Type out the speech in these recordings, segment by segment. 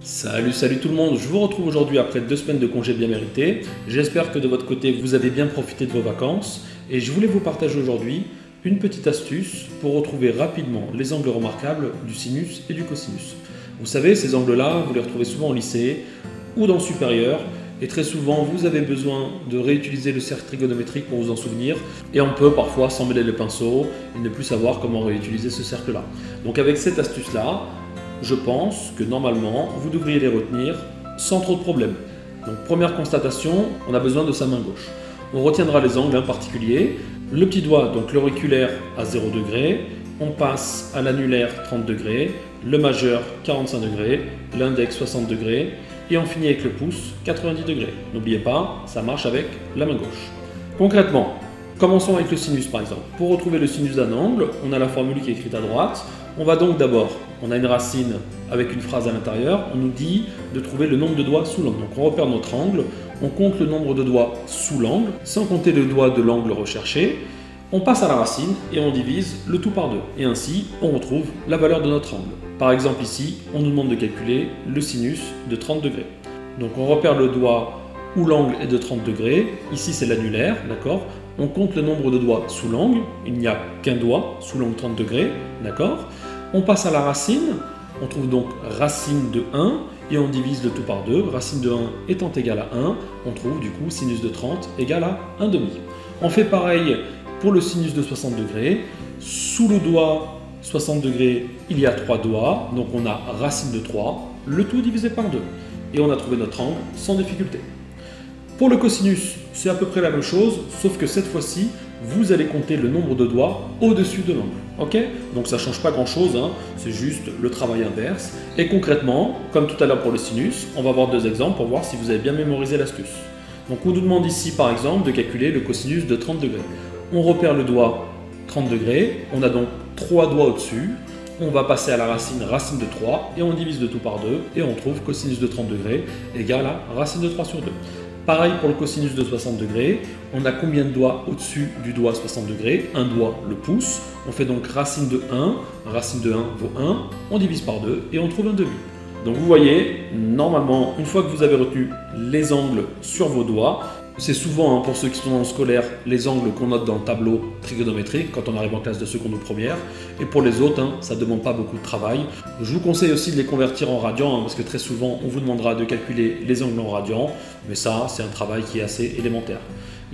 Salut tout le monde, je vous retrouve aujourd'hui après 2 semaines de congés bien mérités. J'espère que de votre côté vous avez bien profité de vos vacances et je voulais vous partager aujourd'hui une petite astuce pour retrouver rapidement les angles remarquables du sinus et du cosinus. Vous savez, ces angles-là, vous les retrouvez souvent au lycée ou dans le supérieur et très souvent vous avez besoin de réutiliser le cercle trigonométrique pour vous en souvenir et on peut parfois s'en mêler le pinceau et ne plus savoir comment réutiliser ce cercle-là. Donc avec cette astuce-là, je pense que normalement, vous devriez les retenir sans trop de problèmes. Donc première constatation, on a besoin de sa main gauche. On retiendra les angles particuliers. Le petit doigt, donc l'auriculaire à 0 degré, on passe à l'annulaire 30 degrés, le majeur 45 degrés, l'index 60 degrés et on finit avec le pouce 90 degrés. N'oubliez pas, ça marche avec la main gauche. Concrètement, commençons avec le sinus par exemple. Pour retrouver le sinus d'un angle, on a la formule qui est écrite à droite. On va donc d'abord, on a une racine avec une phrase à l'intérieur, on nous dit de trouver le nombre de doigts sous l'angle. Donc on repère notre angle, on compte le nombre de doigts sous l'angle, sans compter le doigt de l'angle recherché. On passe à la racine et on divise le tout par 2. Et ainsi, on retrouve la valeur de notre angle. Par exemple ici, on nous demande de calculer le sinus de 30 degrés. Donc on repère le doigt où l'angle est de 30 degrés. Ici c'est l'annulaire, d'accord? On compte le nombre de doigts sous l'angle. Il n'y a qu'un doigt sous l'angle 30 degrés, d'accord? On passe à la racine. On trouve donc racine de 1 et on divise le tout par 2. Racine de 1 étant égale à 1, on trouve du coup sinus de 30 égale à 1,5. On fait pareil pour le sinus de 60 degrés. Sous le doigt 60 degrés, il y a 3 doigts, donc on a racine de 3, le tout divisé par 2. Et on a trouvé notre angle sans difficulté. Pour le cosinus, c'est à peu près la même chose, sauf que cette fois-ci, vous allez compter le nombre de doigts au-dessus de l'angle. Ok? Donc ça ne change pas grand-chose, hein, c'est juste le travail inverse. Et concrètement, comme tout à l'heure pour le sinus, on va voir 2 exemples pour voir si vous avez bien mémorisé l'astuce. Donc on nous demande ici par exemple de calculer le cosinus de 30 degrés. On repère le doigt 30 degrés, on a donc 3 doigts au-dessus. On va passer à la racine de 3 et on divise le tout par 2 et on trouve cosinus de 30 degrés égale à racine de 3 sur 2. Pareil pour le cosinus de 60 degrés, on a combien de doigts au-dessus du doigt 60 degrés? Un doigt, le pouce. On fait donc racine de 1 vaut 1, on divise par 2 et on trouve 1,5. Donc vous voyez, normalement, une fois que vous avez retenu les angles sur vos doigts, c'est souvent, pour ceux qui sont dans le scolaire, les angles qu'on note dans le tableau trigonométrique quand on arrive en classe de seconde ou première. Et pour les autres, ça ne demande pas beaucoup de travail. Je vous conseille aussi de les convertir en radians, parce que très souvent, on vous demandera de calculer les angles en radians. Mais ça, c'est un travail qui est assez élémentaire.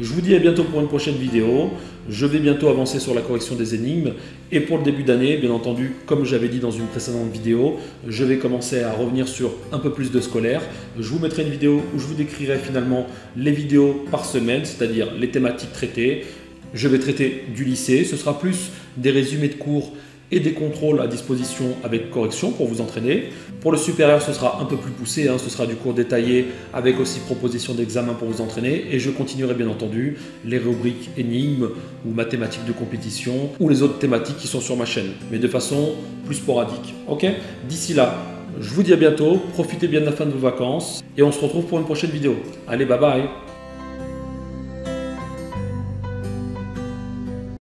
Je vous dis à bientôt pour une prochaine vidéo. Je vais bientôt avancer sur la correction des énigmes. Et pour le début d'année, bien entendu, comme j'avais dit dans une précédente vidéo, je vais commencer à revenir sur un peu plus de scolaire. Je vous mettrai une vidéo où je vous décrirai finalement les vidéos par semaine, c'est-à-dire les thématiques traitées. Je vais traiter du lycée. Ce sera plus des résumés de cours et des contrôles à disposition avec correction pour vous entraîner. Pour le supérieur, ce sera un peu plus poussé, ce sera du cours détaillé avec aussi proposition d'examen pour vous entraîner. Et je continuerai bien entendu les rubriques énigmes ou mathématiques de compétition ou les autres thématiques qui sont sur ma chaîne, mais de façon plus sporadique. Ok? D'ici là, je vous dis à bientôt, profitez bien de la fin de vos vacances et on se retrouve pour une prochaine vidéo. Allez, bye bye!